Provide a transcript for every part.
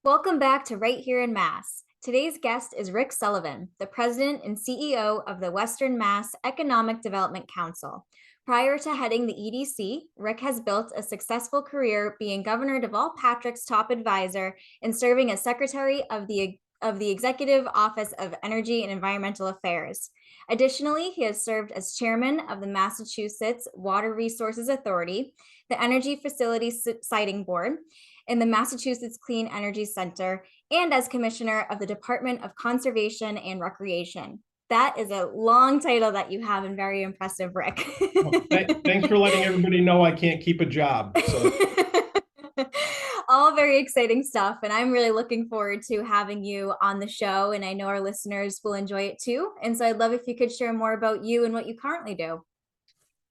Welcome back to Right Here in Mass. Today's guest is Rick Sullivan, the president and CEO of the Western Mass Economic Development Council. Prior to heading the EDC, Rick has built a successful career being Governor Deval Patrick's top advisor and serving as secretary of the Executive Office of Energy and Environmental Affairs. Additionally, he has served as chairman of the Massachusetts Water Resources Authority, the Energy Facilities Siting Board, in the Massachusetts Clean Energy Center, and as commissioner of the Department of Conservation and Recreation. That is a long title that you have and very impressive, Rick. Well, thanks for letting everybody know I can't keep a job. So All very exciting stuff. And I'm really looking forward to having you on the show. And I know our listeners will enjoy it too. And so I'd love if you could share more about you and what you currently do.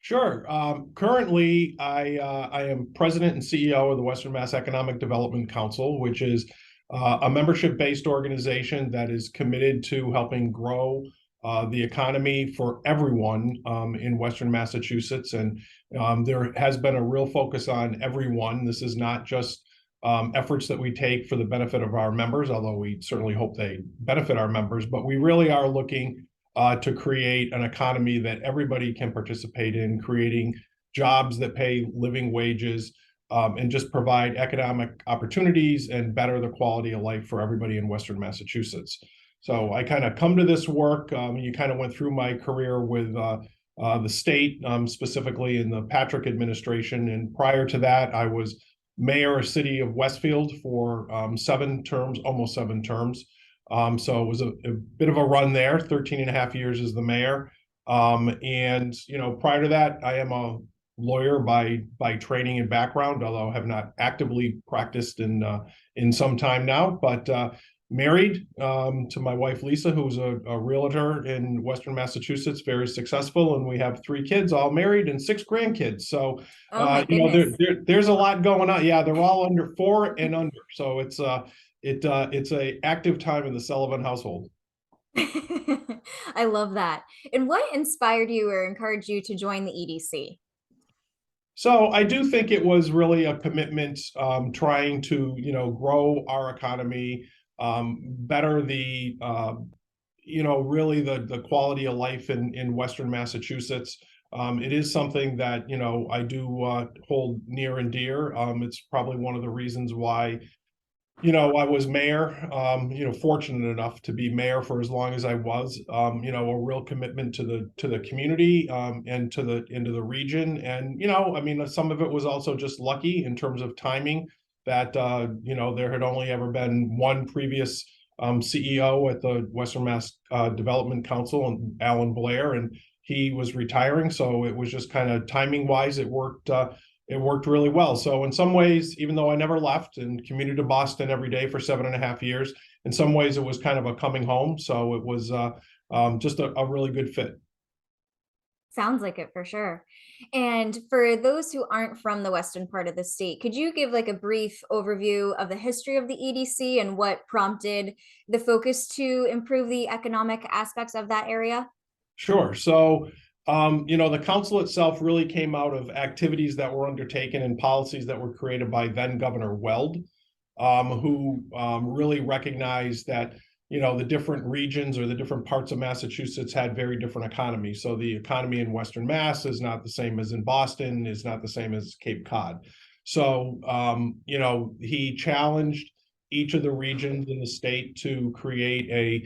sure. Currently, I am president and CEO of the Western Mass Economic Development Council, which is a membership-based organization that is committed to helping grow the economy for everyone in Western Massachusetts. And there has been a real focus on everyone. This is not just efforts that we take for the benefit of our members, although we certainly hope they benefit our members, but we really are looking to create an economy that everybody can participate in, creating jobs that pay living wages, and just provide economic opportunities and better the quality of life for everybody in Western Massachusetts. So I kind of come to this work. You kind of went through my career with the state, specifically in the Patrick administration. And prior to that, I was mayor of city of Westfield for 7 terms, almost 7 terms. So it was a bit of a run there, 13 and a half years as the mayor. And, prior to that, I am a lawyer by training and background, although I have not actively practiced in some time now, but married to my wife, Lisa, who's a realtor in Western Massachusetts, very successful. And we have 3 kids, all married, and 6 grandkids. So, Oh my goodness. there's a lot going on. Yeah, they're all under 4 and under. So it's a active time in the Sullivan household. I love that. And what inspired you or encouraged you to join the EDC? So I do think it was really a commitment, trying to, grow our economy, better the, really the quality of life in Western Massachusetts. It is something that, I do hold near and dear. It's probably one of the reasons why I was mayor, fortunate enough to be mayor for as long as I was, a real commitment to the community, and into the region. And, some of it was also just lucky in terms of timing that, there had only ever been one previous CEO at the Western Mass Development Council, and Alan Blair, and he was retiring. So it was just kind of timing wise, it worked really well. So in some ways, even though I never left and commuted to Boston every day for 7.5 years, in some ways it was kind of a coming home. So it was just a really good fit. Sounds like it for sure. And for those who aren't from the western part of the state, could you give like a brief overview of the history of the EDC and what prompted the focus to improve the economic aspects of that area? Sure. So, the council itself really came out of activities that were undertaken and policies that were created by then Governor Weld, who really recognized that, the different regions or the different parts of Massachusetts had very different economies. So the economy in Western Mass is not the same as in Boston, is not the same as Cape Cod. So, he challenged each of the regions in the state to create a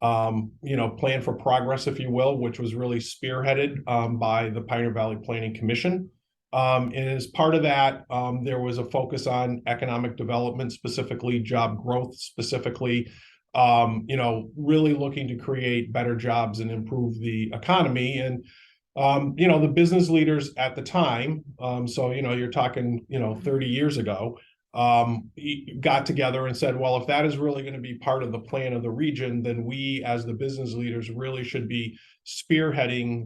plan for progress, if you will, which was really spearheaded by the Pioneer Valley Planning Commission. And as part of that, there was a focus on economic development, specifically job growth, specifically, really looking to create better jobs and improve the economy. And the business leaders at the time, so you're talking 30 years ago, got together and said, well, if that is really going to be part of the plan of the region, then we as the business leaders really should be spearheading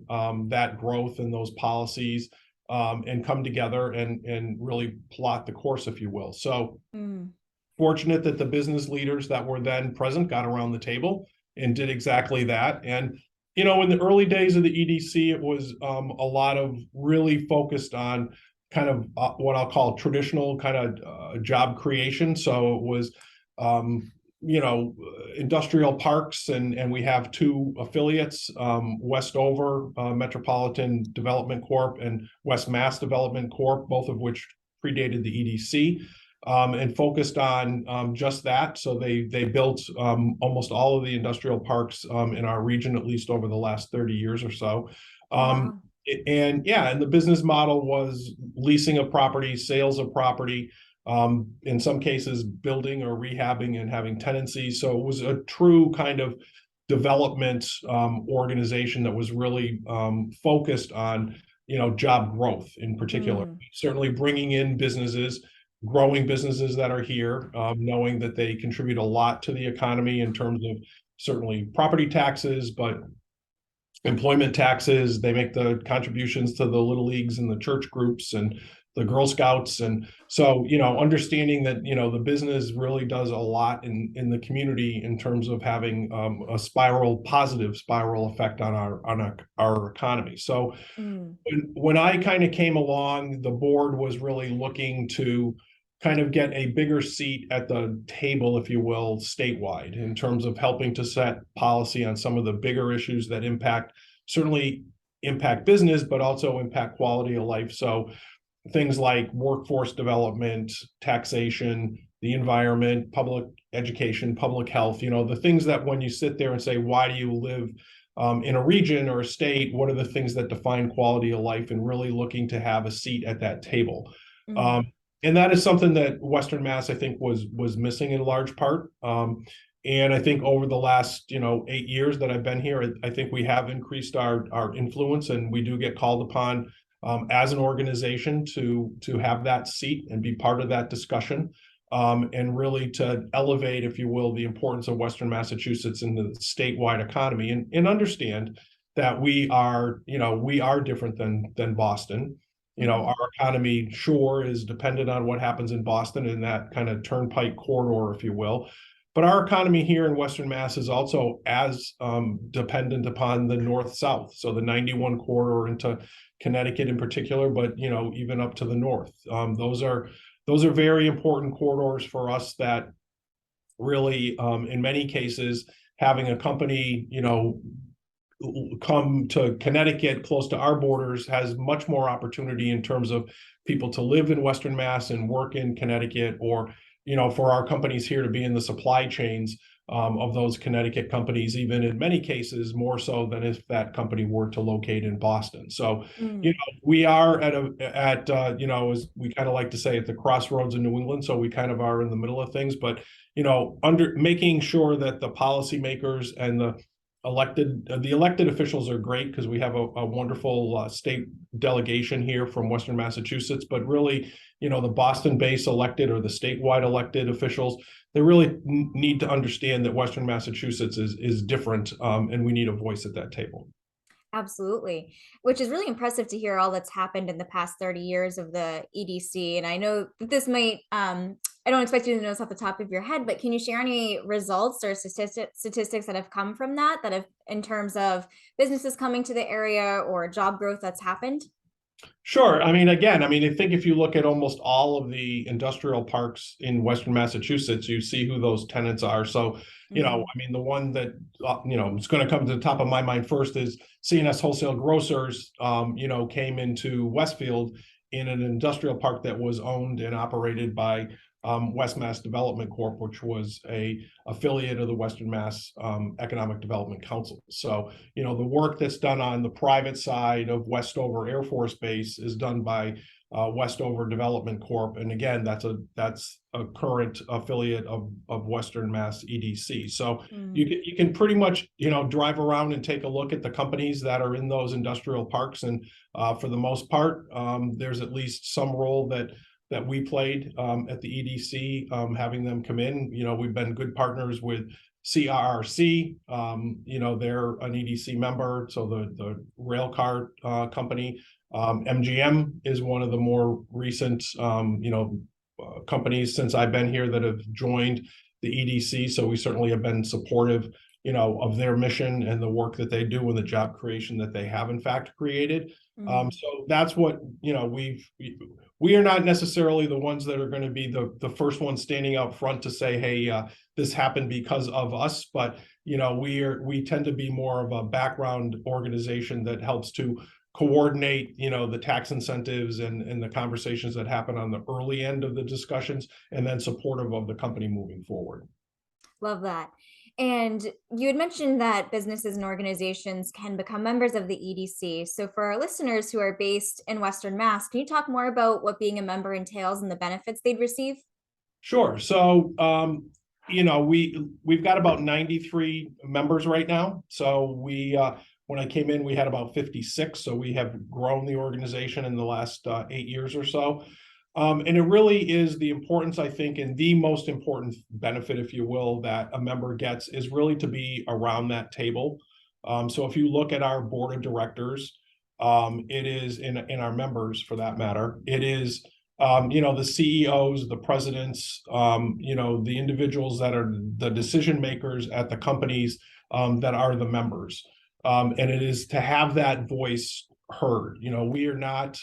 that growth and those policies, and come together and really plot the course, if you will. So fortunate that the business leaders that were then present got around the table and did exactly that. And in the early days of the EDC, it was a lot of really focused on kind of what I'll call traditional kind of job creation. So it was you know, industrial parks, and we have two affiliates, Westover Metropolitan Development Corp. And West Mass Development Corp., both of which predated the EDC, and focused on just that. So they built almost all of the industrial parks in our region, at least over the last 30 years or so. Wow. And yeah, and the business model was leasing of property, sales of property, in some cases building or rehabbing and having tenancies. So it was a true kind of development organization that was really focused on, you know, job growth in particular. Mm. Certainly bringing in businesses, growing businesses that are here, knowing that they contribute a lot to the economy in terms of certainly property taxes, but employment taxes. They make the contributions to the little leagues and the church groups and the Girl Scouts. And so, you know, understanding that, you know, the business really does a lot in the community in terms of having a positive spiral effect on our economy. So Mm. when I kind of came along, the board was really looking to kind of get a bigger seat at the table, if you will, statewide, in terms of helping to set policy on some of the bigger issues that certainly impact business, but also impact quality of life. So things like workforce development, taxation, the environment, public education, public health, you know, the things that when you sit there and say, why do you live in a region or a state, what are the things that define quality of life, and really looking to have a seat at that table. Mm. And that is something that Western Mass, I think, was missing in large part. And I think over the last, you know, 8 years that I've been here, I think we have increased our influence, and we do get called upon as an organization to have that seat and be part of that discussion, and really to elevate, if you will, the importance of Western Massachusetts in the statewide economy, and understand that we are different than Boston. You know, our economy sure is dependent on what happens in Boston in that kind of turnpike corridor, if you will. But our economy here in Western Mass is also as dependent upon the north-south. So the 91 corridor into Connecticut in particular, but, you know, even up to the north. Those are very important corridors for us that really, in many cases, having a company, you know, come to Connecticut close to our borders has much more opportunity in terms of people to live in Western Mass and work in Connecticut, or, you know, for our companies here to be in the supply chains of those Connecticut companies, even in many cases more so than if that company were to locate in Boston. So, you know, we are you know, as we kind of like to say, at the crossroads in New England. So we kind of are in the middle of things, but, you know, making sure that the policymakers and the elected officials are great, because we have a wonderful state delegation here from Western Massachusetts, but really, you know, the Boston-based elected or the statewide elected officials, they really need to understand that Western Massachusetts is different, and we need a voice at that table. Absolutely, which is really impressive to hear all that's happened in the past 30 years of the EDC. And I know that this might, I don't expect you to know this off the top of your head, but can you share any results or statistics that have come from that have, in terms of businesses coming to the area or job growth that's happened? Sure. I mean, again, I mean, I think if you look at almost all of the industrial parks in Western Massachusetts, you see who those tenants are. So, you know, I mean, the one that, you know, is going to come to the top of my mind first is C&S Wholesale Grocers, you know, came into Westfield in an industrial park that was owned and operated by West Mass Development Corp., which was a affiliate of the Western Mass Economic Development Council. So, you know, the work that's done on the private side of Westover Air Force Base is done by Westover Development Corp. And again, that's a current affiliate of Western Mass EDC. So you can pretty much, you know, drive around and take a look at the companies that are in those industrial parks. And for the most part, there's at least some role that we played at the EDC, having them come in. You know, we've been good partners with CRRC. You know, they're an EDC member, so the rail car company. MGM is one of the more recent, you know, companies since I've been here that have joined the EDC. So we certainly have been supportive of their mission and the work that they do and the job creation that they have in fact created. So that's what, we are not necessarily the ones that are going to be the first ones standing out front to say, hey, this happened because of us, but we tend to be more of a background organization that helps to coordinate, the tax incentives and the conversations that happen on the early end of the discussions, and then supportive of the company moving forward. Love that. And you had mentioned that businesses and organizations can become members of the EDC. So for our listeners who are based in Western Mass, can you talk more about what being a member entails and the benefits they'd receive? Sure. So, we've got about 93 members right now. So when I came in, we had about 56. So we have grown the organization in the last 8 years or so. And it really is the importance, I think, and the most important benefit, if you will, that a member gets is really to be around that table. So if you look at our board of directors, it is in our members for that matter, it is the CEOs, the presidents, the individuals that are the decision makers at the companies that are the members. And it is to have that voice heard. We are not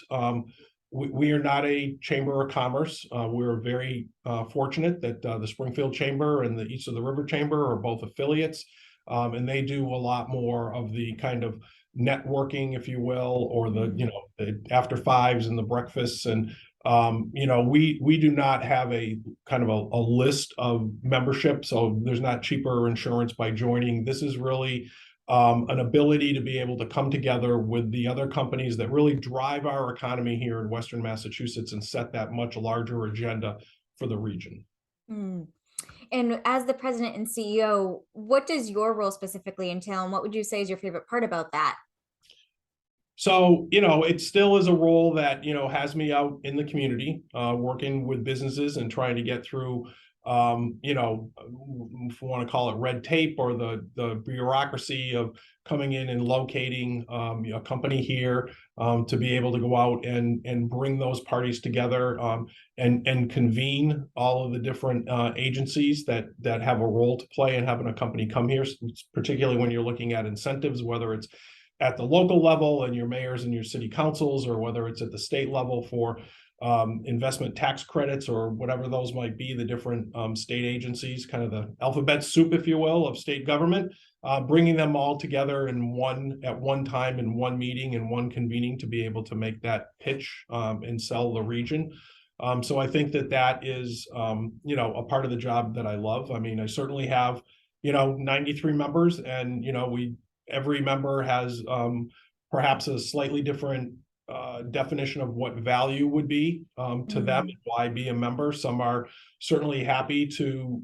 we are not a chamber of commerce. We're very fortunate that the Springfield Chamber and the East of the River Chamber are both affiliates, and they do a lot more of the kind of networking, if you will, or the after fives and the breakfasts. And we do not have a kind of a list of membership, so there's not cheaper insurance by joining. This is really an ability to be able to come together with the other companies that really drive our economy here in Western Massachusetts and set that much larger agenda for the region. Mm. And as the president and CEO, what does your role specifically entail, and what would you say is your favorite part about that? So, it still is a role that, has me out in the community, working with businesses and trying to get through, if you want to call it red tape or the bureaucracy of coming in and locating a company here, to be able to go out and bring those parties together, and convene all of the different agencies that have a role to play in having a company come here, particularly when you're looking at incentives, whether it's at the local level and your mayors and your city councils, or whether it's at the state level for investment tax credits or whatever those might be, the different state agencies, kind of the alphabet soup, if you will, of state government, bringing them all together at one time in one meeting and one convening to be able to make that pitch and sell the region. So I think that is, a part of the job that I love. I mean, I certainly have, 93 members, and, every member has perhaps a slightly different definition of what value would be to them and why be a member. Some are certainly happy to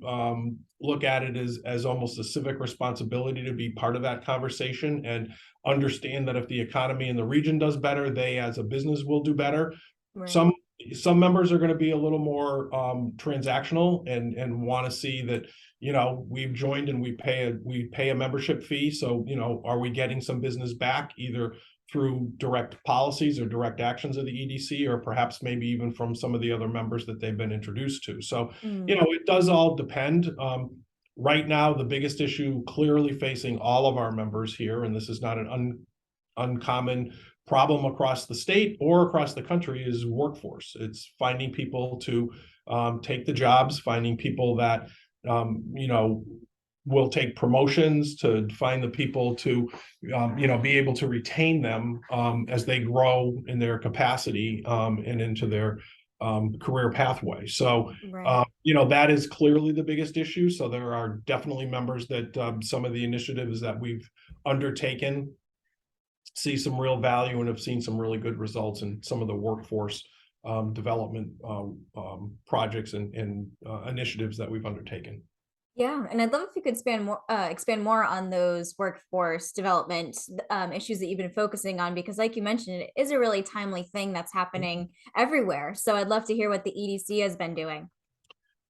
look at it as almost a civic responsibility to be part of that conversation and understand that if the economy in the region does better, they as a business will do better. Right. Some members are going to be a little more transactional and want to see that, we've joined and we pay a membership fee. So, are we getting some business back either through direct policies or direct actions of the EDC, or perhaps maybe even from some of the other members that they've been introduced to. So, it does all depend. Right now, the biggest issue clearly facing all of our members here, and this is not an uncommon problem across the state or across the country, is workforce. It's finding people to take the jobs, finding people that will take promotions, to find the people to be able to retain them as they grow in their capacity and into their career pathway. So Right. that is clearly the biggest issue. So there are definitely members that some of the initiatives that we've undertaken see some real value and have seen some really good results in some of the workforce development projects and initiatives that we've undertaken. Yeah, and I'd love if you could expand more on those workforce development issues that you've been focusing on, because like you mentioned, it is a really timely thing that's happening everywhere. So I'd love to hear what the EDC has been doing.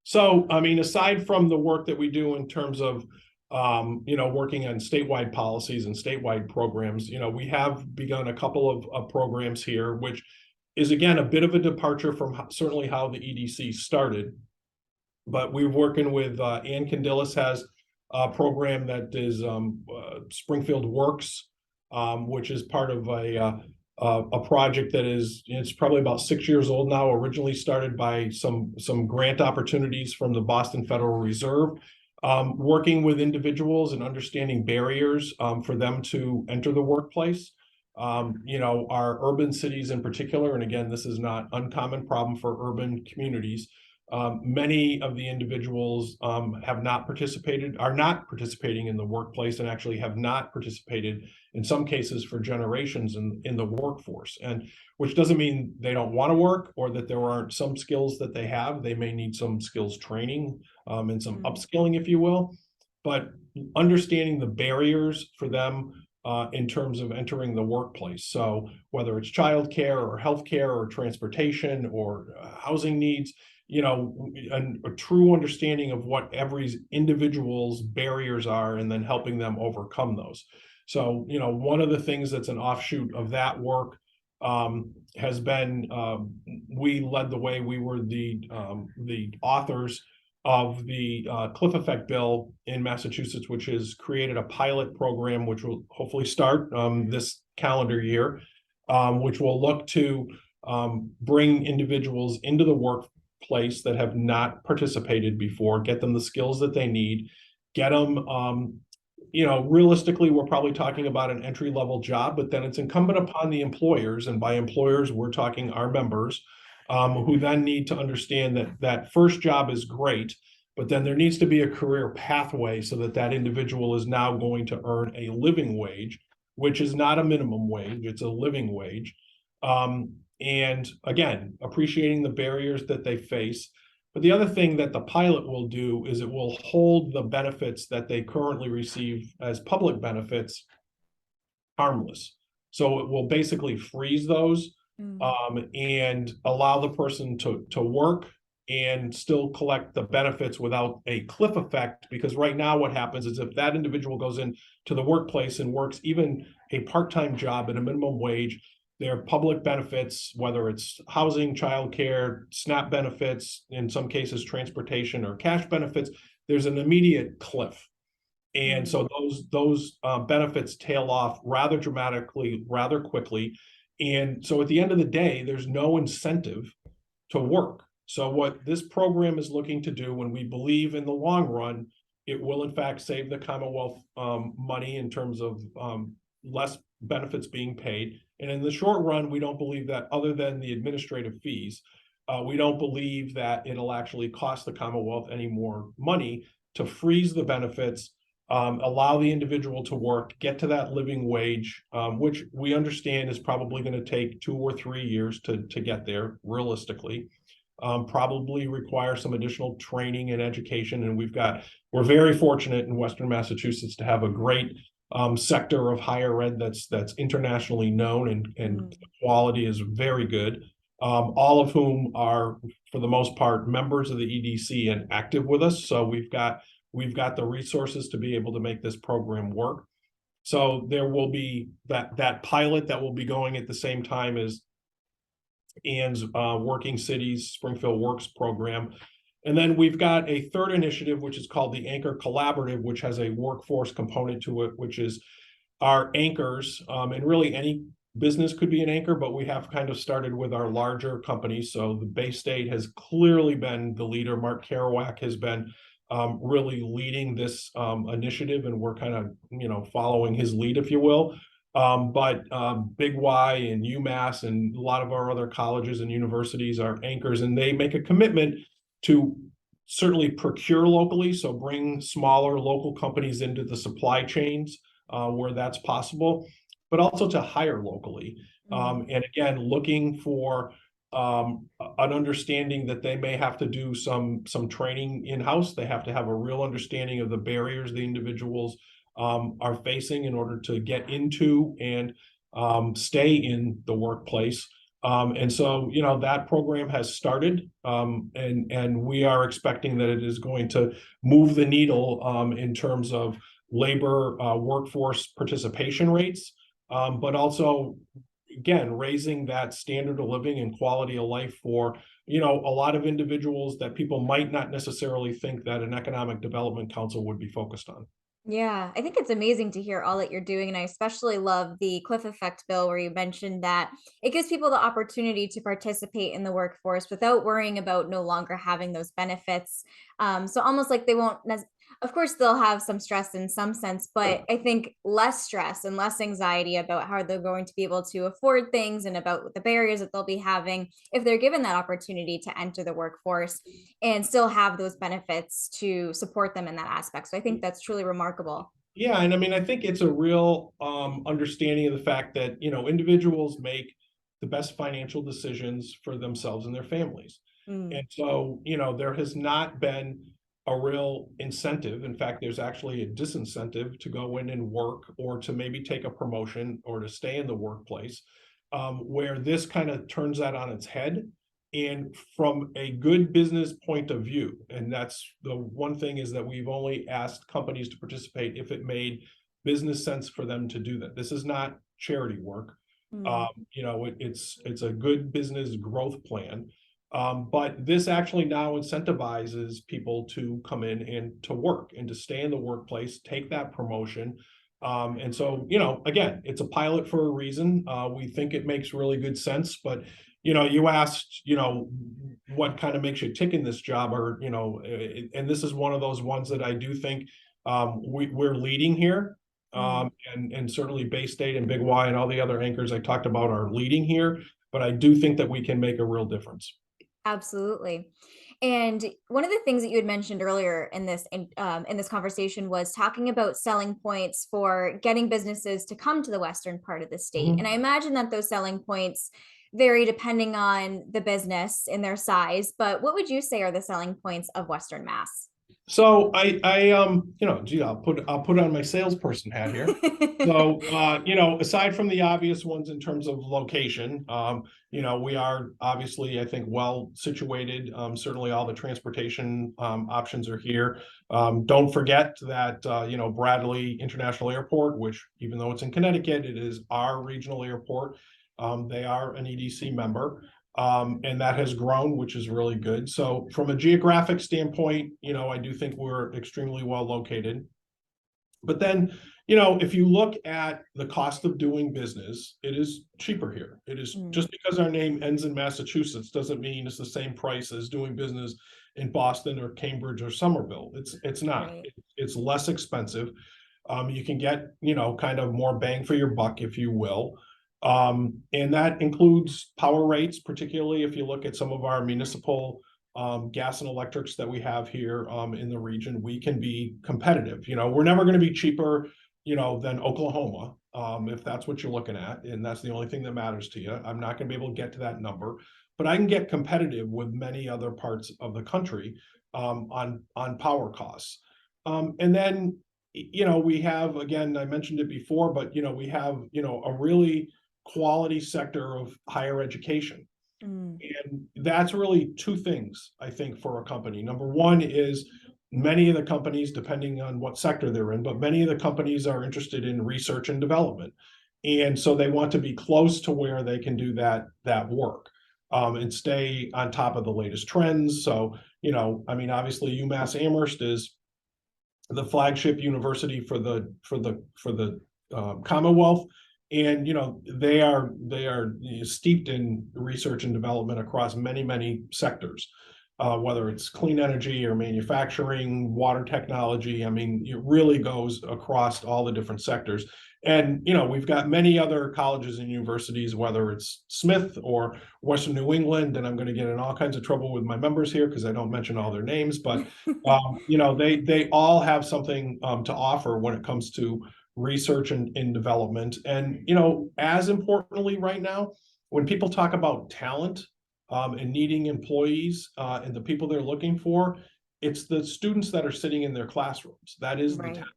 So, I mean, aside from the work that we do in terms of, working on statewide policies and statewide programs, we have begun a couple of programs here, which is, again, a bit of a departure from certainly how the EDC started. But we're working with Ann Candilis has program that is Springfield Works, which is part of a project that it's probably about 6 years old now, originally started by some grant opportunities from the Boston Federal Reserve, working with individuals and understanding barriers for them to enter the workplace. Our urban cities in particular, and again, this is not uncommon problem for urban communities. Many of the individuals are not participating in the workplace, and actually have not participated in some cases for generations in the workforce. And which doesn't mean they don't want to work or that there aren't some skills that they have. They may need some skills training and some upskilling, if you will. But understanding the barriers for them in terms of entering the workplace. So whether it's childcare or healthcare or transportation or housing needs, a true understanding of what every individual's barriers are, and then helping them overcome those. So, one of the things that's an offshoot of that work has been, we led the way. We were the authors of the Cliff Effect Bill in Massachusetts, which has created a pilot program, which will hopefully start this calendar year, which will look to bring individuals into the workplace that have not participated before, get them the skills that they need, get them, realistically, we're probably talking about an entry-level job, but then it's incumbent upon the employers, and by employers, we're talking our members, who then need to understand that that first job is great, but then there needs to be a career pathway so that that individual is now going to earn a living wage, which is not a minimum wage, it's a living wage. And again, appreciating the barriers that they face. But the other thing that the pilot will do is it will hold the benefits that they currently receive as public benefits harmless. So it will basically freeze those and allow the person to work and still collect the benefits without a cliff effect. Because right now what happens is if that individual goes into the workplace and works even a part-time job at a minimum wage, their public benefits, whether it's housing, childcare, SNAP benefits, in some cases transportation or cash benefits, there's an immediate cliff. And so those benefits tail off rather dramatically, rather quickly. And so at the end of the day, there's no incentive to work. So what this program is looking to do, when we believe in the long run, it will in fact save the Commonwealth money in terms of less benefits being paid. And in the short run, we don't believe that, other than the administrative fees, we don't believe that it'll actually cost the Commonwealth any more money to freeze the benefits, allow the individual to work, get to that living wage, which we understand is probably going to take 2 or 3 years to get there realistically. Probably require some additional training and education. And we're very fortunate in Western Massachusetts to have a great sector of higher ed that's internationally known, and the quality is very good. All of whom are, for the most part, members of the EDC and active with us. So we've got the resources to be able to make this program work. So there will be that pilot that will be going at the same time as Ann's Working Cities Springfield Works program. And then we've got a third initiative, which is called the Anchor Collaborative, which has a workforce component to it, which is our anchors. And really any business could be an anchor, but we have kind of started with our larger companies. So the Bay State has clearly been the leader. Mark Kerouac has been really leading this initiative, and we're kind of, following his lead, if you will. But Big Y and UMass and a lot of our other colleges and universities are anchors, and they make a commitment to certainly procure locally, so bring smaller local companies into the supply chains where that's possible, but also to hire locally. And again, looking for an understanding that they may have to do some training in-house. They have to have a real understanding of the barriers the individuals are facing in order to get into and stay in the workplace. And so, that program has started, and we are expecting that it is going to move the needle in terms of labor workforce participation rates, but also, again, raising that standard of living and quality of life for, you know, a lot of individuals that people might not necessarily think that an economic development council would be focused on. Yeah, I think it's amazing to hear all that you're doing. And I especially love the cliff effect bill where you mentioned that it gives people the opportunity to participate in the workforce without worrying about no longer having those benefits. So almost like they won't, of course, they'll have some stress in some sense, but I think less stress and less anxiety about how they're going to be able to afford things and about the barriers that they'll be having if they're given that opportunity to enter the workforce and still have those benefits to support them in that aspect. So I think that's truly remarkable. Yeah, and I mean, I think it's a real understanding of the fact that, you know, individuals make the best financial decisions for themselves and their families. Mm, And so, you know, there has not been a real incentive. In fact, there's actually a disincentive to go in and work or to maybe take a promotion or to stay in the workplace, where this kind of turns that on its head. And from a good business point of view, and that's the one thing, is that we've only asked companies to participate if it made business sense for them to do that. This is not charity work. mm, You know, it's a good business growth plan. But this actually now incentivizes people to come in and to work and to stay in the workplace, take that promotion. And so, you know, again, it's a pilot for a reason. We think it makes really good sense, but you know, you asked, you know, what kind of makes you tick in this job, or, you know, and this is one of those ones that I do think we're leading here. mm. And certainly Bay State and Big Y and all the other anchors I talked about are leading here, but I do think that we can make a real difference. Absolutely. And one of the things that you had mentioned earlier in this conversation was talking about selling points for getting businesses to come to the western part of the state. And I Mhm. imagine that those selling points vary depending on the business and their size. But what would you say are the selling points of Western Mass? So you know, gee, I'll put on my salesperson hat here. So, you know, aside from the obvious ones in terms of location, you know, we are obviously, I think, well situated. Certainly all the transportation options are here. Don't forget that, you know, Bradley International Airport, which even though it's in Connecticut, it is our regional airport. They are an EDC member. And that has grown, which is really good. So from a geographic standpoint, you know, I do think we're extremely well located. But then, you know, if you look at the cost of doing business, it is cheaper here. It is, Mm, just because our name ends in Massachusetts doesn't mean it's the same price as doing business in Boston or Cambridge or Somerville. It's not. right. It's less expensive. You can get, you know, kind of more bang for your buck, if you will. And that includes power rates, particularly if you look at some of our municipal gas and electrics that we have here in the region. We can be competitive. You know, we're never going to be cheaper, you know, than Oklahoma, if that's what you're looking at, and that's the only thing that matters to you. I'm not going to be able to get to that number, but I can get competitive with many other parts of the country on power costs. And then, you know, we have, again, I mentioned it before, but you know, we have, you know, a really quality sector of higher education. Mm, And that's really two things, I think, for a company. Number one is many of the companies, depending on what sector they're in, but many of the companies are interested in research and development. And so they want to be close to where they can do that work, and stay on top of the latest trends. So, you know, I mean, obviously UMass Amherst is the flagship university for the Commonwealth, and you know, they are steeped in research and development across many sectors, whether it's clean energy or manufacturing, water technology. I mean, it really goes across all the different sectors. And you know, we've got many other colleges and universities, whether it's Smith or Western New England, and I'm going to get in all kinds of trouble with my members here because I don't mention all their names, but you know, they all have something to offer when it comes to research and development. And you know, as importantly, right now, when people talk about talent and needing employees and the people they're looking for, it's the students that are sitting in their classrooms. That is the right. talent.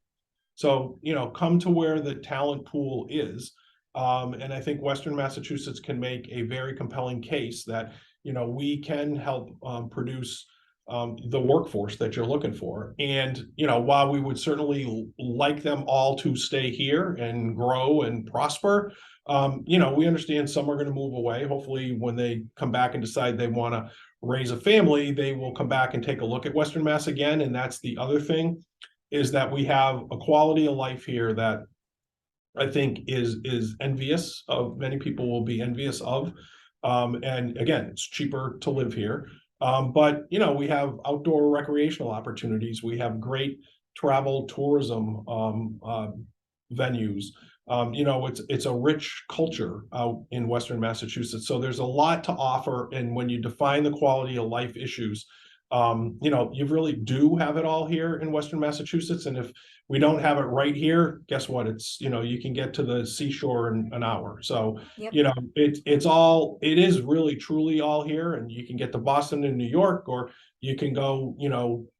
So you know, come to where the talent pool is. And I think Western Massachusetts can make a very compelling case that, you know, we can help produce the workforce that you're looking for. And, you know, while we would certainly like them all to stay here and grow and prosper, We understand some are going to move away. Hopefully, when they come back and decide they want to raise a family, they will come back and take a look at Western Mass again. And that's the other thing, is that we have a quality of life here that I think is envious of. Many people will be envious of. And again, it's cheaper to live here. But we have outdoor recreational opportunities. We have great travel tourism venues. It's a rich culture out in Western Massachusetts. So there's a lot to offer. And when you define the quality of life issues, you really do have it all here in Western Massachusetts. And if we don't have it right here, guess what? You can get to the seashore in an hour. So, Yep. it is really truly all here. And you can get to Boston and New York, or you can go,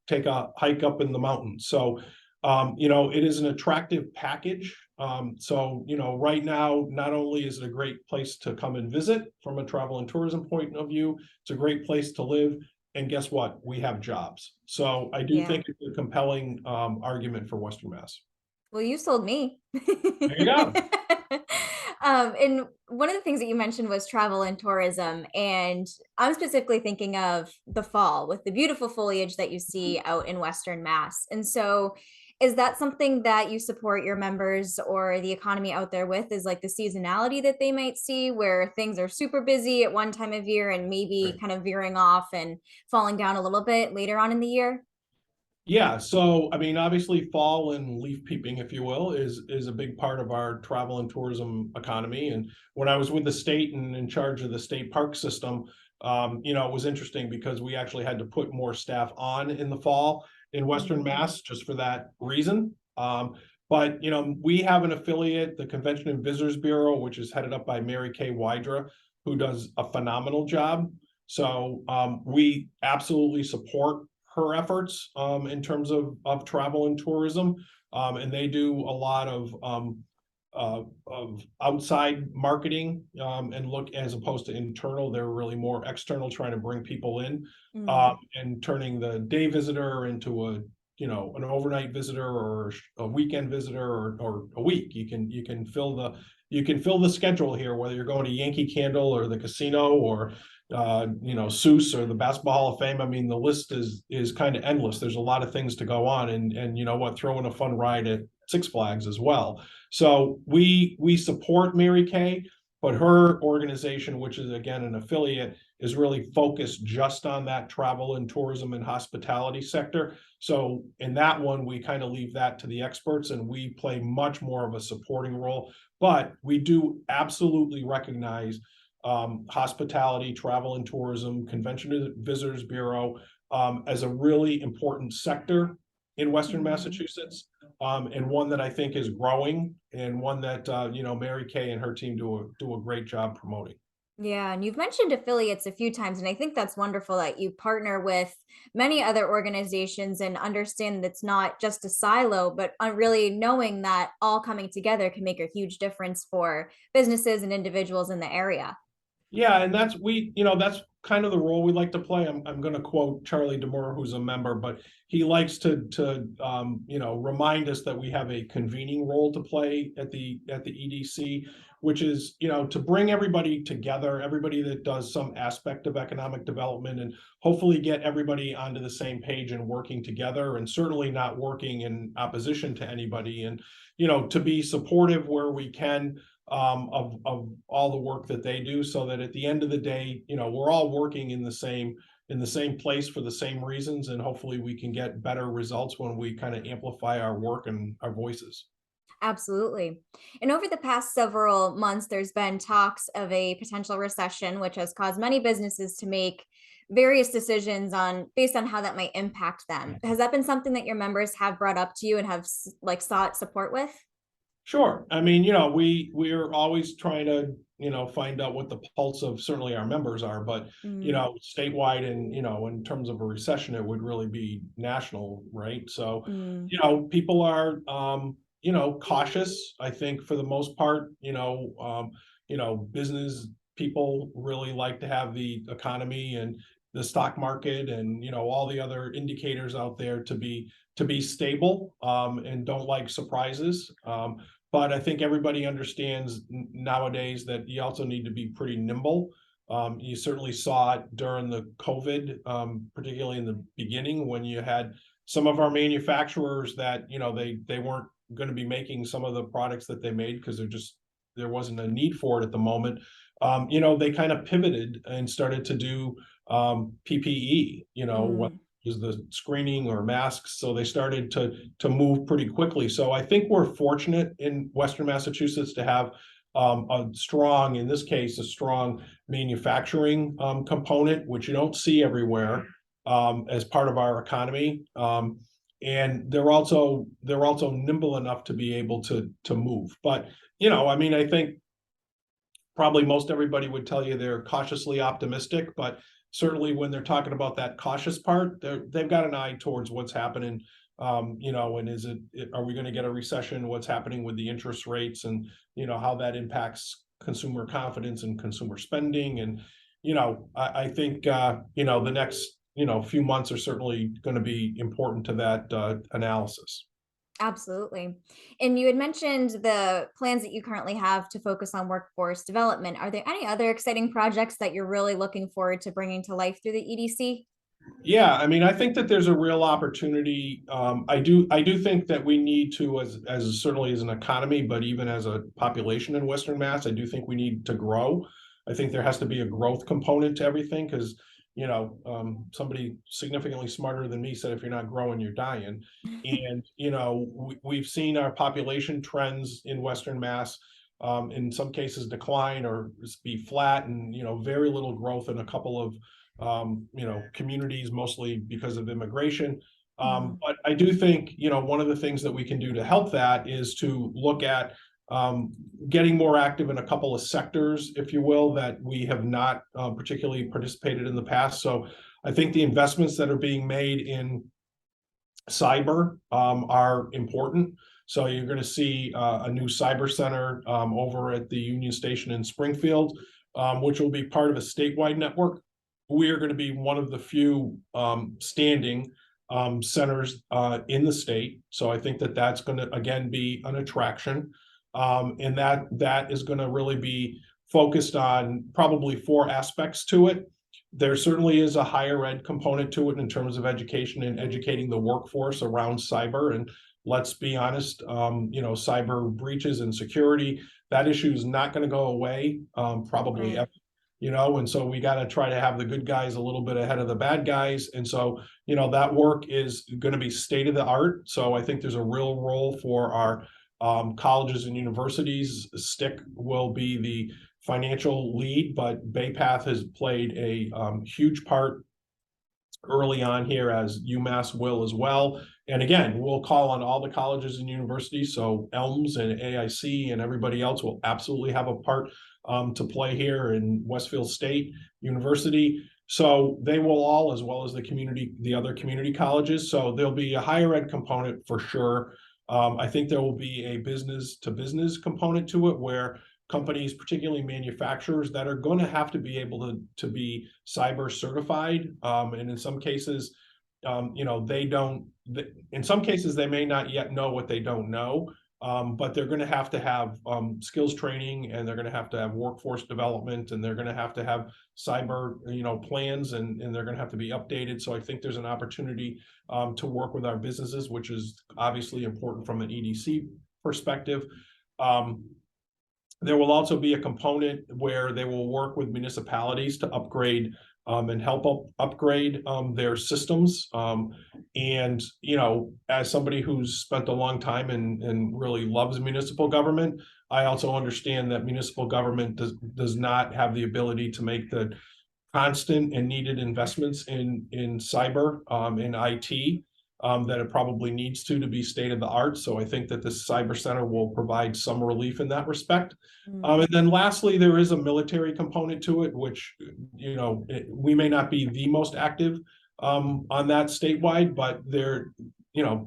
take a hike up in the mountains. So, it is an attractive package. Right now, not only is it a great place to come and visit from a travel and tourism point of view, it's a great place to live. And guess what? We have jobs. So I do Yeah. think it's a compelling argument for Western Mass. Well, you sold me. There you go. And one of the things that you mentioned was travel and tourism. And I'm specifically thinking of the fall with the beautiful foliage that you see out in Western Mass. And so, is that something that you support your members or the economy out there with? Is like the seasonality that they might see where things are super busy at one time of year and maybe kind of veering off and falling down a little bit later on in the year? Yeah, so I mean, obviously, fall and leaf peeping, if you will, is a big part of our travel and tourism economy. And when I was with the state and in charge of the state park system, it was interesting because we actually had to put more staff on in the fall in Western Mhm. Mass just for that reason. But we have an affiliate, the Convention and Visitors Bureau, which is headed up by Mary Kay Wydra, who does a phenomenal job. So we absolutely support her efforts in terms of travel and tourism. And they do a lot of outside marketing and look, as opposed to internal. They're really more external, trying to bring people in Mm. and turning the day visitor into an overnight visitor or a weekend visitor or a week. You can fill the schedule here, whether you're going to Yankee Candle or the casino or Seuss or the Basketball Hall of Fame. I mean, the list is kind of endless. There's a lot of things to go on, and throw in a fun ride at Six Flags as well. So we support Mary Kay, but her organization, which is again an affiliate, is really focused just on that travel and tourism and hospitality sector. So in that one, we kind of leave that to the experts, and we play much more of a supporting role. But we do absolutely recognize hospitality, travel and tourism, Convention and Visitors Bureau as a really important sector in Western Mhm. Massachusetts, and one that I think is growing, and one that Mary Kay and her team do a great job promoting. Yeah, and you've mentioned affiliates a few times, and I think that's wonderful that you partner with many other organizations and understand that it's not just a silo, but really knowing that all coming together can make a huge difference for businesses and individuals in the area. Yeah, and that's kind of the role we like to play. I'm going to quote Charlie Demore, who's a member, but he likes to remind us that we have a convening role to play at the EDC, which is to bring everybody together, everybody that does some aspect of economic development, and hopefully get everybody onto the same page and working together, and certainly not working in opposition to anybody, and to be supportive where we can of all the work that they do, so that at the end of the day, we're all working in the same place for the same reasons, and hopefully we can get better results when we kind of amplify our work and our voices. Absolutely. And over the past several months, there's been talks of a potential recession, which has caused many businesses to make various decisions on based on how that might impact them. Has that been something that your members have brought up to you and have like sought support with? Sure. I mean, we're always trying to, find out what the pulse of certainly our members are, but Mm. statewide, and in terms of a recession, it would really be national, right? So, Mm. people are cautious, I think, for the most part. Business people really like to have the economy and the stock market and all the other indicators out there to be stable, and don't like surprises. but I think everybody understands nowadays that you also need to be pretty nimble. You certainly saw it during the COVID, particularly in the beginning when you had some of our manufacturers that, they weren't going to be making some of the products that they made because there wasn't a need for it at the moment. They kind of pivoted and started to do PPE, what is the screening or masks. So they started to move pretty quickly. So I think we're fortunate in Western Massachusetts to have in this case, a strong manufacturing component, which you don't see everywhere as part of our economy. And they're also nimble enough to be able to move. But I think probably most everybody would tell you they're cautiously optimistic, but certainly when they're talking about that cautious part, they've got an eye towards what's happening. And are we going to get a recession? What's happening with the interest rates, and how that impacts consumer confidence and consumer spending. And I think the next few months are certainly going to be important to that analysis. Absolutely. And you had mentioned the plans that you currently have to focus on workforce development. Are there any other exciting projects that you're really looking forward to bringing to life through the EDC? Yeah, I think that there's a real opportunity. I do think that we need to, as certainly as an economy, but even as a population in Western Mass, I do think we need to grow. I think there has to be a growth component to everything because, somebody significantly smarter than me said, if you're not growing, you're dying. And, we've seen our population trends in Western Mass, in some cases decline or be flat, and, very little growth in a couple of communities, mostly because of immigration. But I do think, one of the things that we can do to help that is to look at getting more active in a couple of sectors, if you will, that we have not particularly participated in the past. So I think the investments that are being made in cyber are important. So you're going to see a new cyber center over at the Union Station in Springfield, which will be part of a statewide network. We are going to be one of the few standing centers in the state. So I think that that's going to, again, be an attraction. And that is going to really be focused on probably 4 aspects to it. There certainly is a higher ed component to it in terms of education and educating the workforce around cyber. And let's be honest, cyber breaches and security, that issue is not going to go away probably ever. And so we got to try to have the good guys a little bit ahead of the bad guys. And so, that work is going to be state of the art. So I think there's a real role for our colleges and universities. STIC will be the financial lead, but BayPath has played a huge part early on here, as UMass will as well. And again, we'll call on all the colleges and universities. So ELMS and AIC and everybody else will absolutely have a part to play here in Westfield State University. So they will all, as well as the other community colleges. So there'll be a higher ed component for sure. I think there will be a business to business component to it, where companies, particularly manufacturers, that are going to have to be able to be cyber certified. And in some cases, in some cases, they may not yet know what they don't know. But they're going to have skills training, and they're going to have workforce development, and they're going to have cyber, plans, and they're going to have to be updated. So I think there's an opportunity to work with our businesses, which is obviously important from an EDC perspective. There will also be a component where they will work with municipalities to upgrade and help upgrade their systems. And, as somebody who's spent a long time and really loves municipal government, I also understand that municipal government does not have the ability to make the constant and needed investments in cyber, in IT, that it probably needs to be state of the art. So I think that this cyber center will provide some relief in that respect. And then lastly, there is a military component to it, which, we may not be the most active on that statewide, but they're,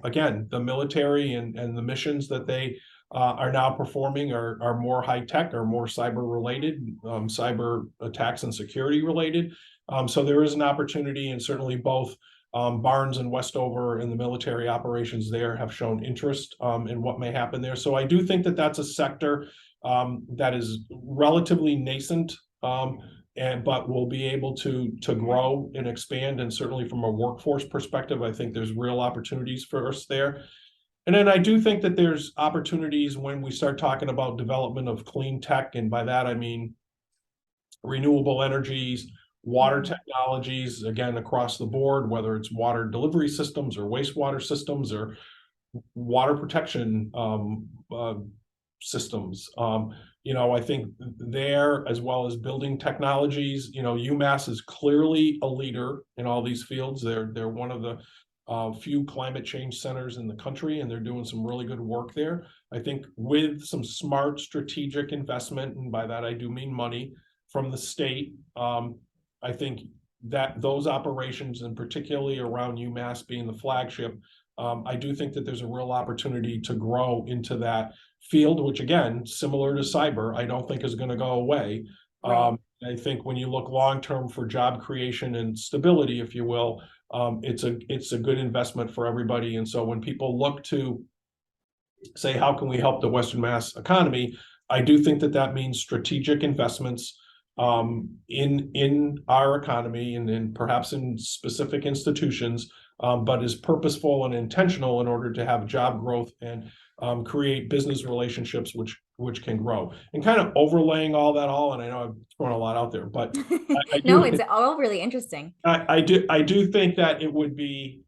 again, the military and the missions that they are now performing are more high tech, or more cyber related, cyber attacks and security related. So there is an opportunity, and certainly both Barnes and Westover and the military operations there have shown interest in what may happen there. So I do think that that's a sector that is relatively nascent, but will be able to grow and expand. And certainly from a workforce perspective, I think there's real opportunities for us there. And then I do think that there's opportunities when we start talking about development of clean tech, and by that I mean renewable energies, water technologies, again, across the board, whether it's water delivery systems or wastewater systems or water protection systems. I think there, as well as building technologies, UMass is clearly a leader in all these fields. They're one of the few climate change centers in the country, and they're doing some really good work there. I think with some smart strategic investment, and by that I do mean money from the state, I think that those operations, and particularly around UMass being the flagship, I do think that there's a real opportunity to grow into that field, which again, similar to cyber, I don't think is going to go away. Right. I think when you look long-term for job creation and stability, if you will, it's a good investment for everybody. And so when people look to say, how can we help the Western Mass economy? I do think that that means strategic investments in our economy and perhaps in specific institutions, but is purposeful and intentional in order to have job growth and create business relationships which can grow. And kind of overlaying all that, and I know I've thrown a lot out there, but I No, do it's all really interesting. I do think that it would be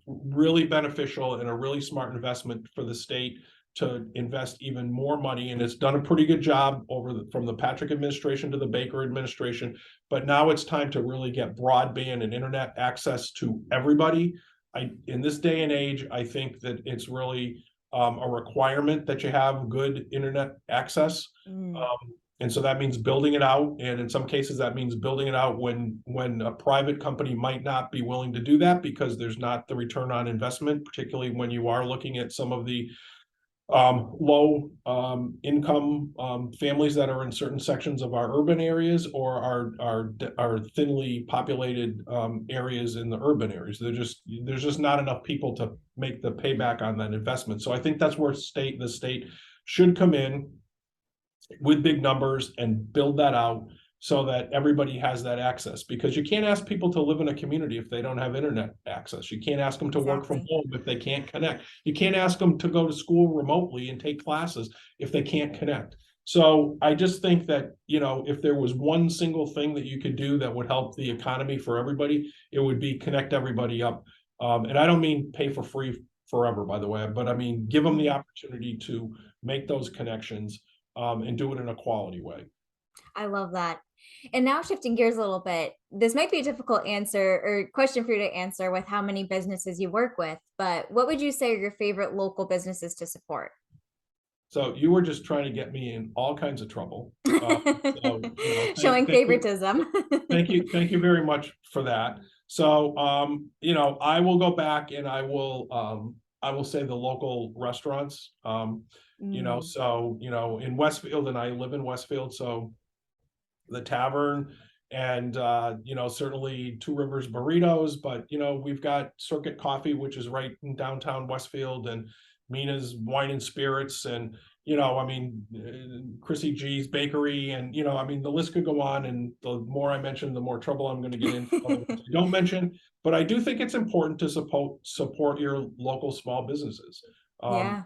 really beneficial and a really smart investment for the state to invest even more money, and it's done a pretty good job from the Patrick administration to the Baker administration. But now it's time to really get broadband and internet access to everybody. In this day and age, I think that it's really a requirement that you have good internet access. And so that means building it out, and in some cases that means building it out when a private company might not be willing to do that because there's not the return on investment, particularly when you are looking at some of the low income families that are in certain sections of our urban areas or our thinly populated areas in the urban areas. There's just not enough people to make the payback on that investment. So I think that's where the state should come in with big numbers and build that out so that everybody has that access, because you can't ask people to live in a community if they don't have internet access. You can't ask them to work from home if they can't connect. You can't ask them to go to school remotely and take classes if they can't connect. So I just think that, if there was one single thing that you could do that would help the economy for everybody, it would be connect everybody up. And I don't mean pay for free forever, by the way, but I mean, give them the opportunity to make those connections and do it in a quality way. I love that. And now shifting gears a little bit, this might be a difficult answer or question for you to answer with how many businesses you work with, but what would you say are your favorite local businesses to support? So you were just trying to get me in all kinds of trouble. Showing favoritism. Thank you very much for that. So, I will go back and I will say the local restaurants. In Westfield, and I live in Westfield, so the Tavern and certainly Two Rivers Burritos, but we've got Circuit Coffee, which is right in downtown Westfield, and Mina's Wine and Spirits, and Chrissy G's Bakery, and the list could go on, and the more I mention, the more trouble I'm going to get into. Don't mention, but I do think it's important to support your local small businesses. Yeah.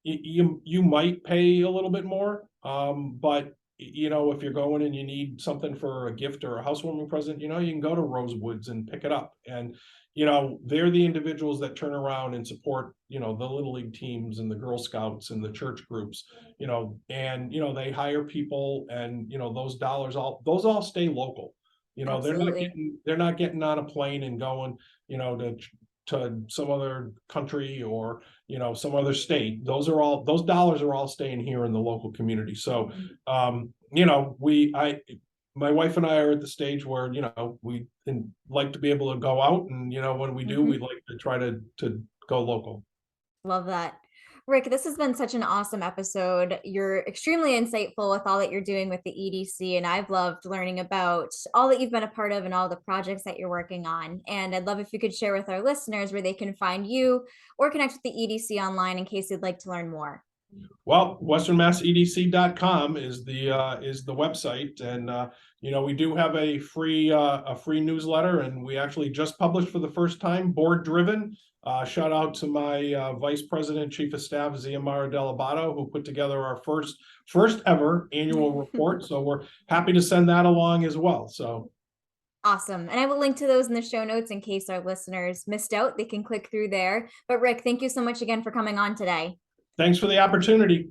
You might pay a little bit more, but if you're going and you need something for a gift or a housewarming present, you can go to Rosewoods and pick it up. And, they're the individuals that turn around and support, the Little League teams and the Girl Scouts and the church groups, and, they hire people, and, those dollars, those all stay local. They're not getting on a plane and going, to some other country or some other state. Those dollars are all staying here in the local community. So my wife and I are at the stage where we like to be able to go out, and when we do, we'd like to try to go local. Love that. Rick, this has been such an awesome episode. You're extremely insightful with all that you're doing with the EDC, and I've loved learning about all that you've been a part of and all the projects that you're working on. And I'd love if you could share with our listeners where they can find you or connect with the EDC online in case they'd like to learn more. Well, westernmassedc.com is the website, and we do have a free newsletter, and we actually just published for the first time, board driven. Shout out to my Vice President, Chief of Staff, Ziamara Delabato, who put together our first ever annual report. So we're happy to send that along as well. So Awesome. And I will link to those in the show notes in case our listeners missed out. They can click through there. But Rick, thank you so much again for coming on today. thanks for the opportunity.